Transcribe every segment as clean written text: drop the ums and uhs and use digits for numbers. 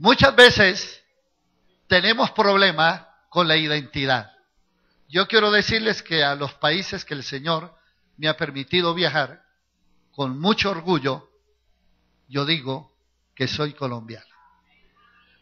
Muchas veces tenemos problemas con la identidad. Yo quiero decirles que a los países que el Señor me ha permitido viajar, con mucho orgullo, yo digo que soy colombiano.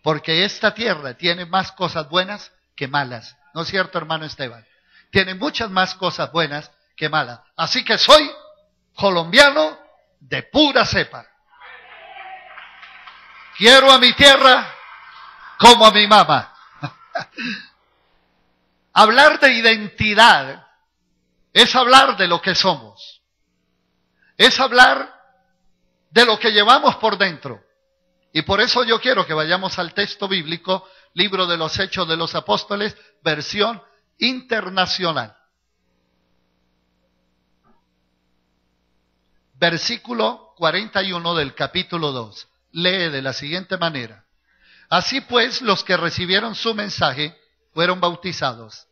Porque esta tierra tiene más cosas buenas que malas. ¿No es cierto, hermano Esteban? Tiene muchas más cosas buenas que malas. Así que soy colombiano de pura cepa. Quiero a mi tierra como a mi mamá. Hablar de identidad es hablar de lo que somos. Es hablar de lo que llevamos por dentro. Y por eso yo quiero que vayamos al texto bíblico, libro de los Hechos de los Apóstoles, versión internacional. Versículo 41 del capítulo 2. Lee de la siguiente manera. Así pues, los que recibieron su mensaje fueron bautizados.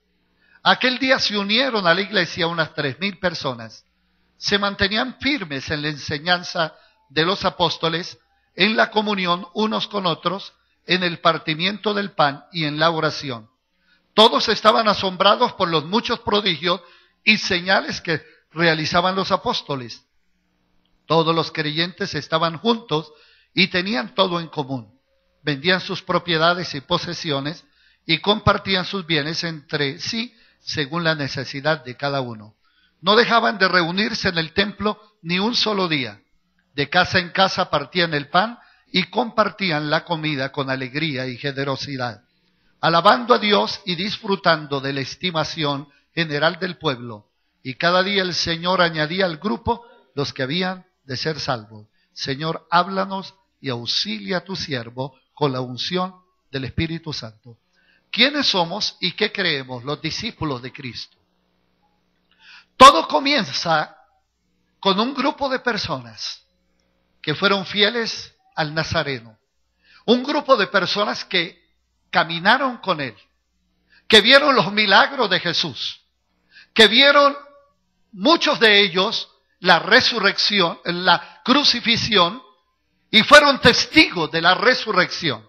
Aquel día se unieron a la iglesia unas 3,000 personas. Se mantenían firmes en la enseñanza de los apóstoles, en la comunión unos con otros, en el partimiento del pan y en la oración. Todos estaban asombrados por los muchos prodigios y señales que realizaban los apóstoles. Todos los creyentes estaban juntos y tenían todo en común. Vendían sus propiedades y posesiones y compartían sus bienes entre sí según la necesidad de cada uno. No dejaban de reunirse en el templo ni un solo día. De casa en casa partían el pan y compartían la comida con alegría y generosidad, alabando a Dios y disfrutando de la estimación general del pueblo. Y cada día el Señor añadía al grupo los que habían de ser salvos. Señor, háblanos y auxilia a tu siervo con la unción del Espíritu Santo. ¿Quiénes somos y qué creemos los discípulos de Cristo? Todo comienza con un grupo de personas que fueron fieles al Nazareno. Un grupo de personas que caminaron con él, que vieron los milagros de Jesús, que vieron muchos de ellos la resurrección, la crucifixión, y fueron testigos de la resurrección.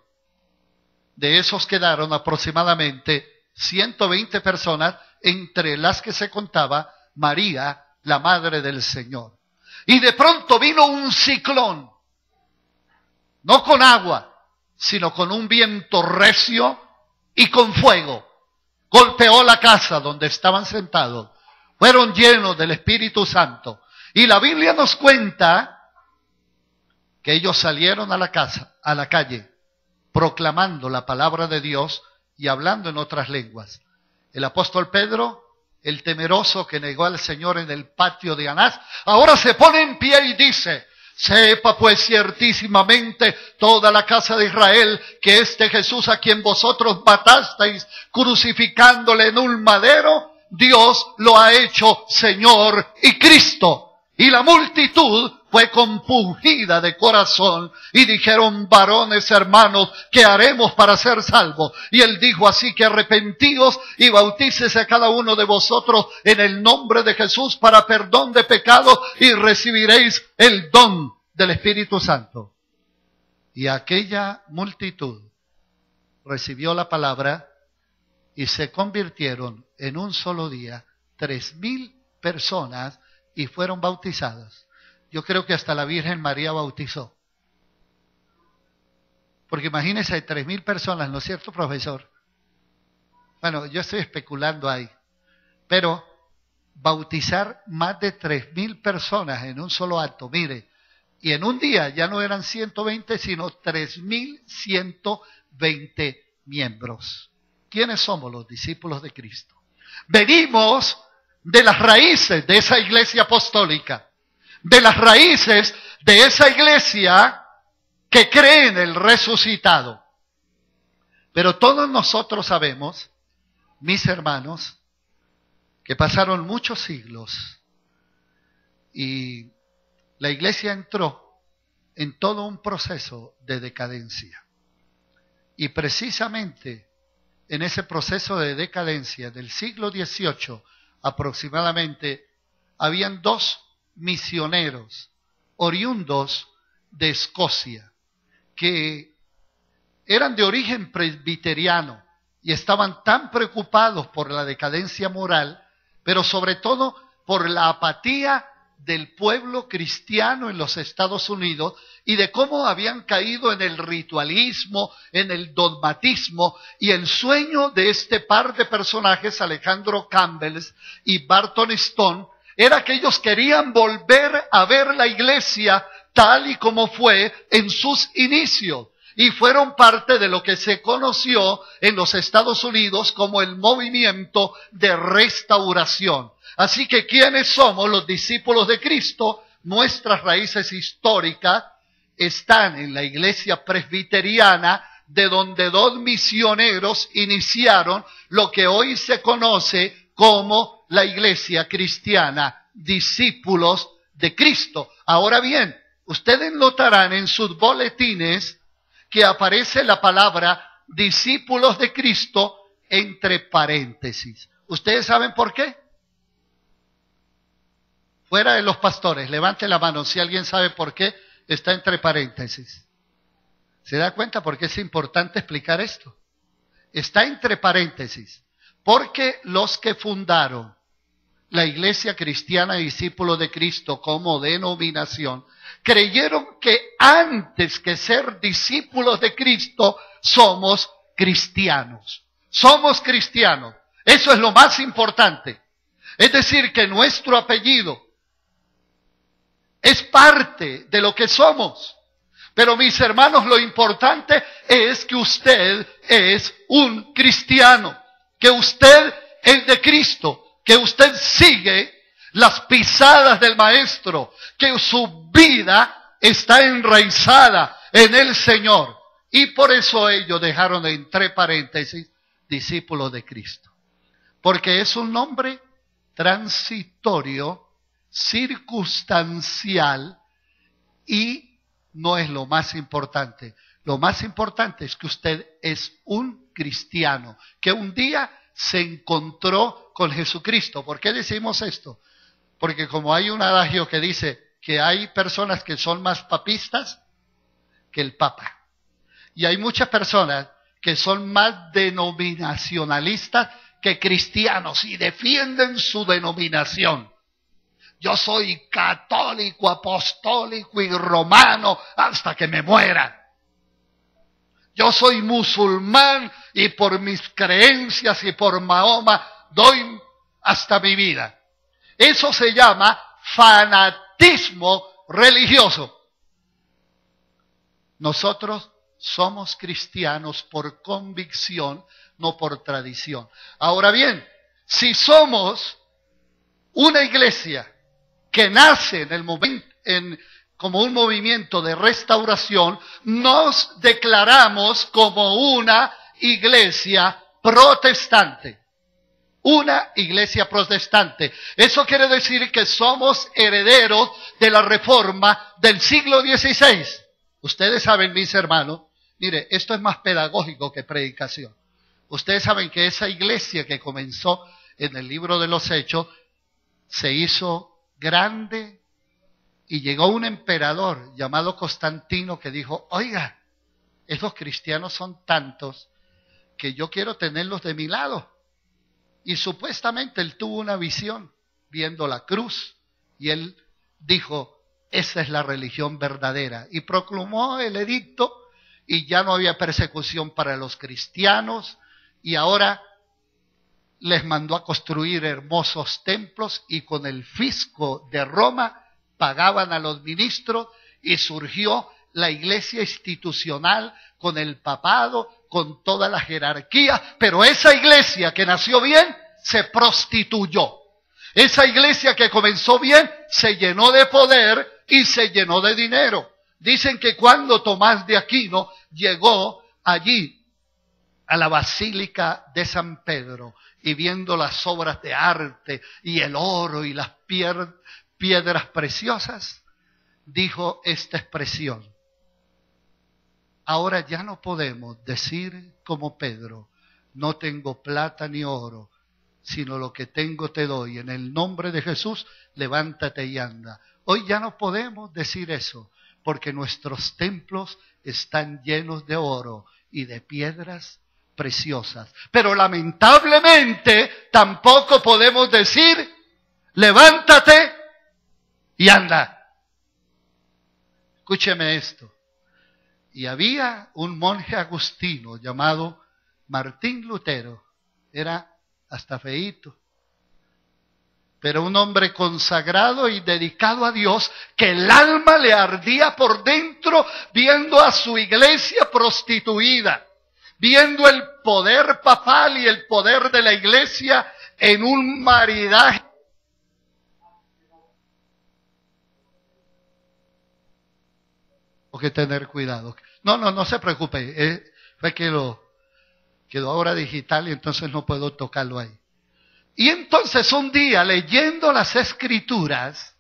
De esos quedaron aproximadamente 120 personas, entre las que se contaba María, la madre del Señor. Y de pronto vino un ciclón, no con agua, sino con un viento recio y con fuego. Golpeó la casa donde estaban sentados. Fueron llenos del Espíritu Santo. Y la Biblia nos cuenta que ellos salieron a la calle, proclamando la palabra de Dios y hablando en otras lenguas. El apóstol Pedro, el temeroso que negó al Señor en el patio de Anás, ahora se pone en pie y dice: sepa pues ciertísimamente toda la casa de Israel que este Jesús a quien vosotros matasteis crucificándole en un madero, Dios lo ha hecho Señor y Cristo. Y la multitud fue compungida de corazón y dijeron: varones hermanos, ¿qué haremos para ser salvos? Y él dijo: así que arrepentíos y bautícese cada uno de vosotros en el nombre de Jesús para perdón de pecados y recibiréis el don del Espíritu Santo. Y aquella multitud recibió la palabra y se convirtieron en un solo día 3,000 personas y fueron bautizadas. Yo creo que hasta la Virgen María bautizó. Porque imagínense, hay 3,000 personas, ¿no es cierto, profesor? Bueno, yo estoy especulando ahí. Pero bautizar más de 3,000 personas en un solo acto, mire, y en un día ya no eran 120, sino 3,120 miembros. ¿Quiénes somos los discípulos de Cristo? Venimos de las raíces de esa iglesia apostólica, de las raíces de esa iglesia que cree en el resucitado. Pero todos nosotros sabemos, mis hermanos, que pasaron muchos siglos y la iglesia entró en todo un proceso de decadencia. Y precisamente en ese proceso de decadencia del siglo XVIII aproximadamente, habían 2 misioneros oriundos de Escocia que eran de origen presbiteriano y estaban tan preocupados por la decadencia moral, pero sobre todo por la apatía del pueblo cristiano en los Estados Unidos y de cómo habían caído en el ritualismo, en el dogmatismo, y el sueño de este par de personajes, Alejandro Campbell y Barton Stone, era que ellos querían volver a ver la iglesia tal y como fue en sus inicios. Y fueron parte de lo que se conoció en los Estados Unidos como el movimiento de restauración. Así que, ¿quiénes somos los discípulos de Cristo? Nuestras raíces históricas están en la iglesia presbiteriana, de donde dos misioneros iniciaron lo que hoy se conoce como la iglesia cristiana, discípulos de Cristo. Ahora bien, ustedes notarán en sus boletines que aparece la palabra discípulos de Cristo entre paréntesis. ¿Ustedes saben por qué? Fuera de los pastores, levante la mano si alguien sabe por qué está entre paréntesis. ¿Se da cuenta por qué es importante explicar esto? Está entre paréntesis porque los que fundaron la iglesia cristiana discípulos de Cristo como denominación creyeron que antes que ser discípulos de Cristo somos cristianos. Somos cristianos. Eso es lo más importante. Es decir, que nuestro apellido es parte de lo que somos. Pero mis hermanos, lo importante es que usted es un cristiano, que usted es de Cristo, que usted sigue las pisadas del Maestro, que su vida está enraizada en el Señor. Y por eso ellos dejaron entre paréntesis discípulos de Cristo. Porque es un nombre transitorio, circunstancial, y no es lo más importante. Lo más importante es que usted es un cristiano, que un día se encontró con Jesucristo. ¿Por qué decimos esto? Porque como hay un adagio que dice que hay personas que son más papistas que el Papa. Y hay muchas personas que son más denominacionalistas que cristianos y defienden su denominación. Yo soy católico, apostólico y romano hasta que me muera. Yo soy musulmán y por mis creencias y por Mahoma doy hasta mi vida. Eso se llama fanatismo religioso. Nosotros somos cristianos por convicción, no por tradición. Ahora bien, si somos una iglesia que nace en el momento, como un movimiento de restauración, nos declaramos como una iglesia protestante. Una iglesia protestante. Eso quiere decir que somos herederos de la reforma del siglo XVI. Ustedes saben, mis hermanos, mire, esto es más pedagógico que predicación. Ustedes saben que esa iglesia que comenzó en el libro de los Hechos se hizo grande y llegó un emperador llamado Constantino que dijo, oiga, esos cristianos son tantos que yo quiero tenerlos de mi lado. Y supuestamente él tuvo una visión viendo la cruz y él dijo, esa es la religión verdadera. Y proclamó el edicto y ya no había persecución para los cristianos y ahora les mandó a construir hermosos templos y con el fisco de Roma pagaban a los ministros y surgió la iglesia institucional con el papado, con toda la jerarquía, pero esa iglesia que nació bien se prostituyó. Esa iglesia que comenzó bien se llenó de poder y se llenó de dinero. Dicen que cuando Tomás de Aquino llegó allí a la Basílica de San Pedro y viendo las obras de arte y el oro y las piedras preciosas, dijo esta expresión: ahora ya no podemos decir como Pedro, no tengo plata ni oro, sino lo que tengo te doy. En el nombre de Jesús, levántate y anda. Hoy ya no podemos decir eso, porque nuestros templos están llenos de oro y de piedras preciosas. Pero lamentablemente tampoco podemos decir, levántate y anda. Escúcheme esto. Y había un monje agustino llamado Martín Lutero. Era hasta feíto, pero un hombre consagrado y dedicado a Dios, que el alma le ardía por dentro viendo a su iglesia prostituida, viendo el poder papal y el poder de la iglesia en un maridaje. Tengo que tener cuidado. No se preocupe. Fue que quedó ahora digital y entonces no puedo tocarlo ahí. Y entonces un día, leyendo las Escrituras,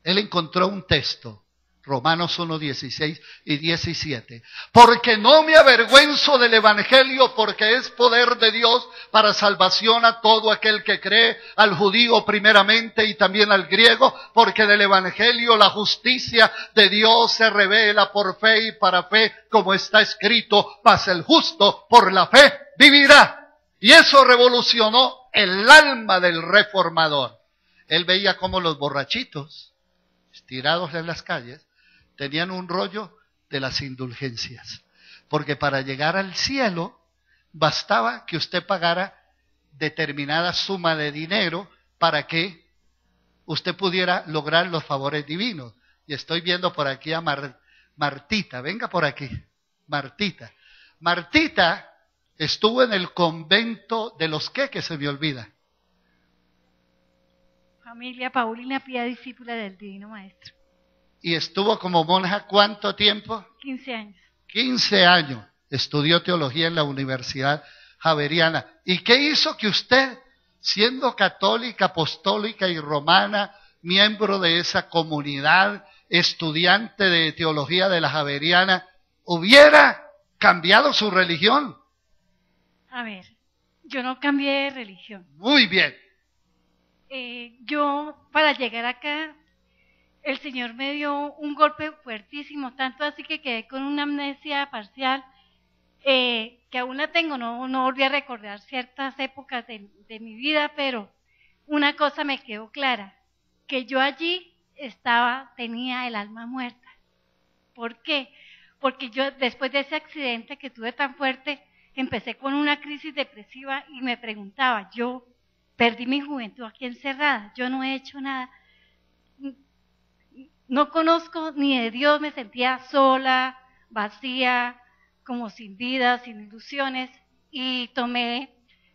él encontró un texto, Romanos 1, 16 y 17. Porque no me avergüenzo del Evangelio, porque es poder de Dios para salvación a todo aquel que cree, al judío primeramente y también al griego, porque del Evangelio la justicia de Dios se revela por fe y para fe, como está escrito, mas el justo por la fe vivirá. Y eso revolucionó el alma del reformador. Él veía cómo los borrachitos, estirados en las calles, tenían un rollo de las indulgencias. Porque para llegar al cielo, bastaba que usted pagara determinada suma de dinero para que usted pudiera lograr los favores divinos. Y estoy viendo por aquí a Martita. Venga por aquí, Martita. Martita estuvo en el convento de los que se me olvida. Familia Paulina Pía, discípula del Divino Maestro. Y estuvo como monja, ¿cuánto tiempo? 15 años. 15 años. Estudió teología en la Universidad Javeriana. ¿Y qué hizo que usted, siendo católica, apostólica y romana, miembro de esa comunidad, estudiante de teología de la Javeriana, hubiera cambiado su religión? A ver, yo no cambié de religión. Muy bien. Yo, para llegar acá, el Señor me dio un golpe fuertísimo, tanto así que quedé con una amnesia parcial, que aún la tengo, no volví a recordar ciertas épocas de mi vida, pero una cosa me quedó clara, que yo allí tenía el alma muerta. ¿Por qué? Porque yo, después de ese accidente que tuve tan fuerte, empecé con una crisis depresiva y me preguntaba, yo perdí mi juventud aquí encerrada, yo no he hecho nada, no conozco ni de Dios, me sentía sola, vacía, como sin vida, sin ilusiones, y tomé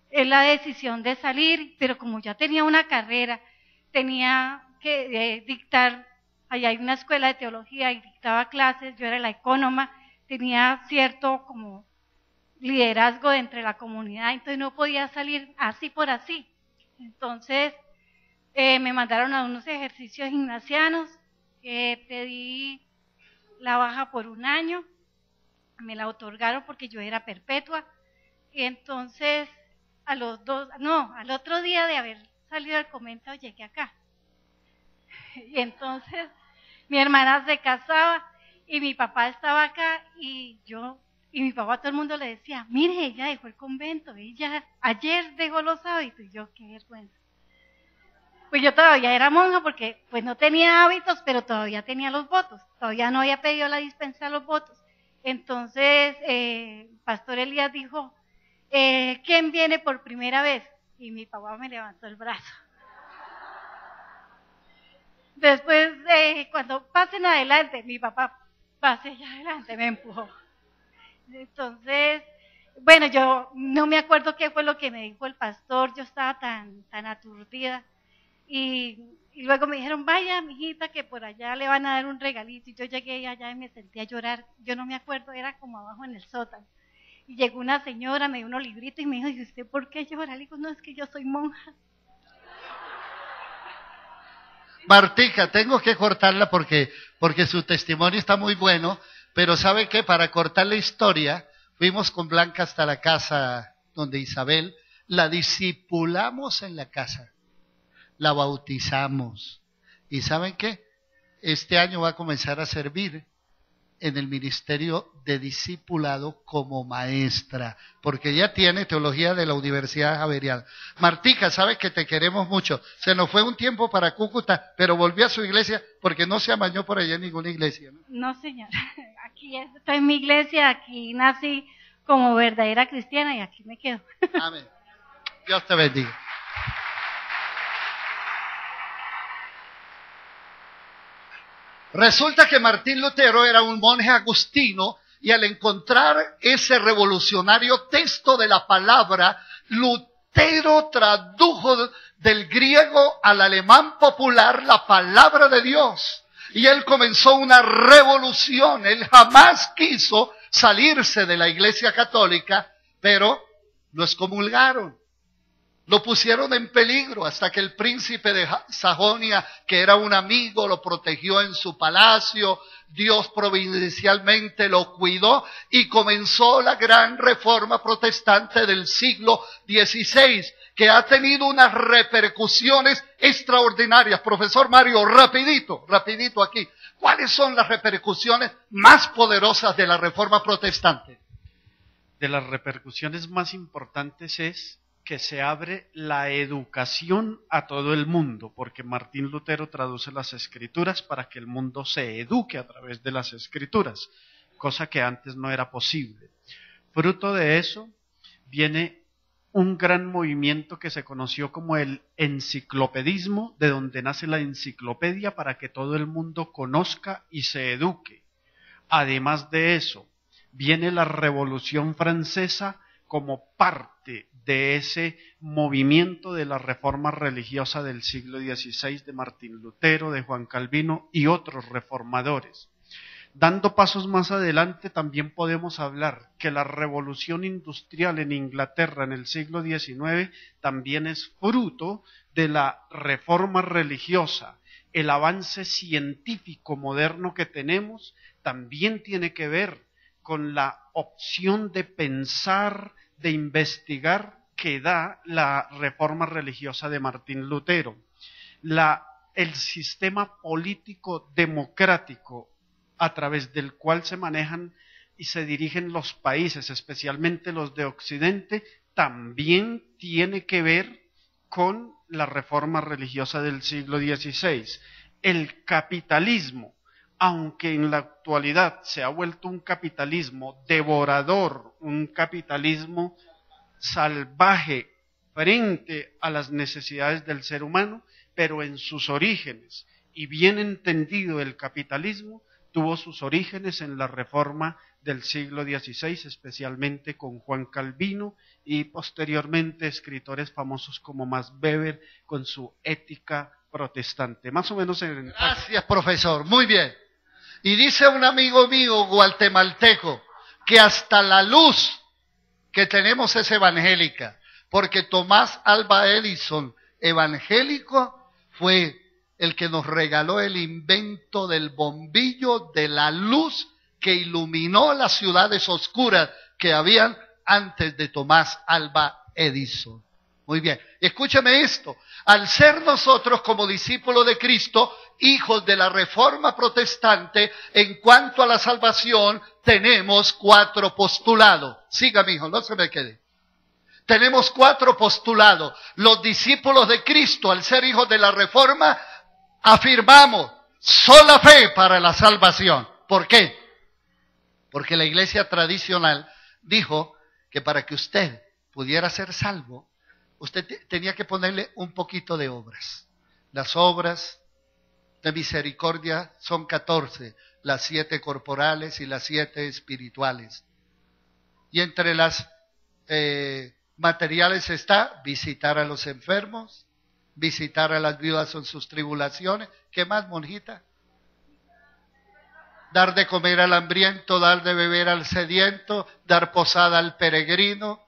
la decisión de salir, pero como ya tenía una carrera, tenía que dictar, allá hay una escuela de teología y dictaba clases, yo era la ecónoma, tenía cierto como liderazgo entre la comunidad, entonces no podía salir así por así. Entonces me mandaron a unos ejercicios gimnasianos, pedí la baja por 1 año, me la otorgaron porque yo era perpetua, y entonces al otro día de haber salido del convento llegué acá. Y entonces mi hermana se casaba y mi papá estaba acá y mi papá a todo el mundo le decía, mire, ella dejó el convento, ella ayer dejó los hábitos, y yo, qué vergüenza. Pues yo todavía era monja porque pues no tenía hábitos, pero todavía tenía los votos, todavía no había pedido la dispensa de los votos. Entonces, Pastor Elías dijo, ¿quién viene por primera vez? Y mi papá me levantó el brazo. Después, cuando pasen adelante, mi papá, pase allá adelante, me empujó. Entonces, bueno, yo no me acuerdo qué fue lo que me dijo el pastor, yo estaba tan aturdida. Y luego me dijeron, vaya, mijita, que por allá le van a dar un regalito. Y yo llegué allá y me sentí a llorar. Yo no me acuerdo, era como abajo en el sótano. Y llegó una señora, me dio unos libritos y me dijo, ¿y usted por qué llora? Le digo, no, es que yo soy monja. Martica, tengo que cortarla porque su testimonio está muy bueno, pero ¿sabe qué? Para cortar la historia, fuimos con Blanca hasta la casa donde Isabel, la discipulamos en la casa, la bautizamos. ¿Y saben qué? Este año va a comenzar a servir en el ministerio de discipulado como maestra, porque ella tiene teología de la Universidad Javeriana. Martica, sabes que te queremos mucho. Se nos fue un tiempo para Cúcuta, pero volvió a su iglesia porque no se amañó por allá en ninguna iglesia, ¿no? No, señor. Aquí estoy en mi iglesia, aquí nací como verdadera cristiana y aquí me quedo. Amén. Dios te bendiga. Resulta que Martín Lutero era un monje agustino y al encontrar ese revolucionario texto de la palabra, Lutero tradujo del griego al alemán popular la palabra de Dios. Y él comenzó una revolución. Él jamás quiso salirse de la Iglesia Católica, pero lo excomulgaron. Lo pusieron en peligro hasta que el príncipe de Sajonia, que era un amigo, lo protegió en su palacio. Dios providencialmente lo cuidó y comenzó la gran reforma protestante del siglo XVI, que ha tenido unas repercusiones extraordinarias. Profesor Mario, rapidito aquí. ¿Cuáles son las repercusiones más poderosas de la reforma protestante? De las repercusiones más importantes es que se abre la educación a todo el mundo, porque Martín Lutero traduce las escrituras para que el mundo se eduque a través de las escrituras, cosa que antes no era posible. Fruto de eso viene un gran movimiento que se conoció como el enciclopedismo, de donde nace la enciclopedia para que todo el mundo conozca y se eduque. Además de eso, viene la Revolución Francesa como parte de ese movimiento de la reforma religiosa del siglo XVI de Martín Lutero, de Juan Calvino y otros reformadores. Dando pasos más adelante, también podemos hablar que la revolución industrial en Inglaterra en el siglo XIX también es fruto de la reforma religiosa. El avance científico moderno que tenemos también tiene que ver con la opción de pensar, de investigar que da la reforma religiosa de Martín Lutero. El sistema político democrático a través del cual se manejan y se dirigen los países, especialmente los de Occidente, también tiene que ver con la reforma religiosa del siglo XVI. El capitalismo, aunque en la actualidad se ha vuelto un capitalismo devorador, un capitalismo salvaje frente a las necesidades del ser humano, pero en sus orígenes, y bien entendido el capitalismo, tuvo sus orígenes en la reforma del siglo XVI, especialmente con Juan Calvino y posteriormente escritores famosos como Max Weber con su Ética protestante. Más o menos en... Gracias, profesor. Muy bien. Y dice un amigo mío guatemalteco que hasta la luz que tenemos es evangélica, porque Tomás Alva Edison, evangélico, fue el que nos regaló el invento del bombillo de la luz que iluminó las ciudades oscuras que habían antes de Tomás Alva Edison. Muy bien, escúcheme esto, al ser nosotros como discípulos de Cristo, hijos de la reforma protestante, en cuanto a la salvación, tenemos 4 postulados. Siga, mijo, no se me quede. Tenemos 4 postulados. Los discípulos de Cristo, al ser hijos de la reforma, afirmamos sola fe para la salvación. ¿Por qué? Porque la iglesia tradicional dijo que para que usted pudiera ser salvo, usted tenía que ponerle un poquito de obras. Las obras de misericordia son 14, las 7 corporales y las 7 espirituales. Y entre las materiales está visitar a los enfermos, visitar a las viudas en sus tribulaciones. ¿Qué más, monjita? Dar de comer al hambriento, dar de beber al sediento, dar posada al peregrino.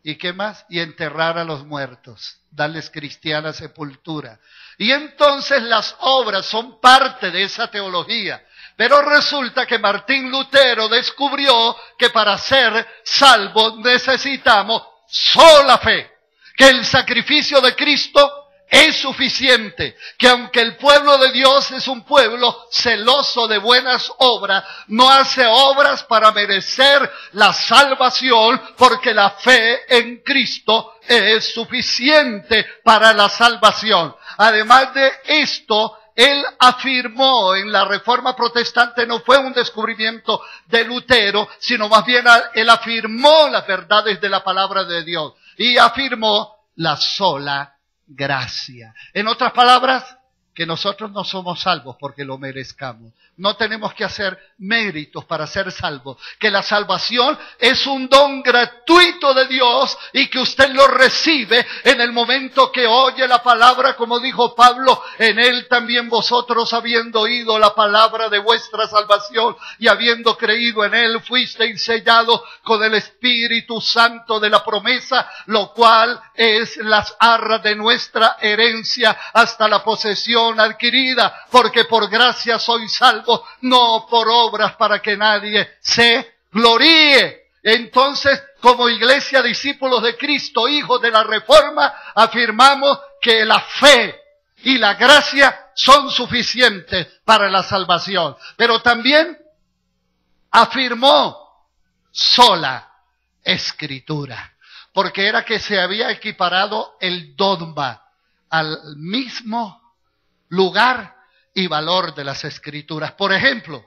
¿Y qué más? Y enterrar a los muertos, darles cristiana sepultura. Y entonces las obras son parte de esa teología. Pero resulta que Martín Lutero descubrió que para ser salvos necesitamos sola fe. Que el sacrificio de Cristo es suficiente, que aunque el pueblo de Dios es un pueblo celoso de buenas obras, no hace obras para merecer la salvación, porque la fe en Cristo es suficiente para la salvación. Además de esto, él afirmó en la Reforma Protestante, no fue un descubrimiento de Lutero, sino más bien él afirmó las verdades de la palabra de Dios y afirmó la sola gracia. En otras palabras, que nosotros no somos salvos porque lo merezcamos. No tenemos que hacer méritos para ser salvos. Que la salvación es un don gratuito de Dios y que usted lo recibe en el momento que oye la palabra, como dijo Pablo, en él también vosotros, habiendo oído la palabra de vuestra salvación y habiendo creído en él, fuisteis sellados con el Espíritu Santo de la promesa, lo cual es las arras de nuestra herencia hasta la posesión adquirida, porque por gracia sois salvos, no por obras, para que nadie se gloríe. Entonces, como iglesia, discípulos de Cristo, hijos de la Reforma, afirmamos que la fe y la gracia son suficientes para la salvación. Pero también afirmó sola Escritura, porque era que se había equiparado el dogma al mismo lugar y valor de las Escrituras. Por ejemplo,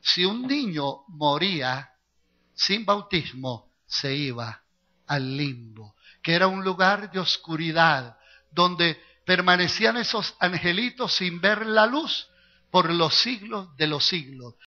si un niño moría sin bautismo, se iba al limbo, que era un lugar de oscuridad, donde permanecían esos angelitos sin ver la luz por los siglos de los siglos.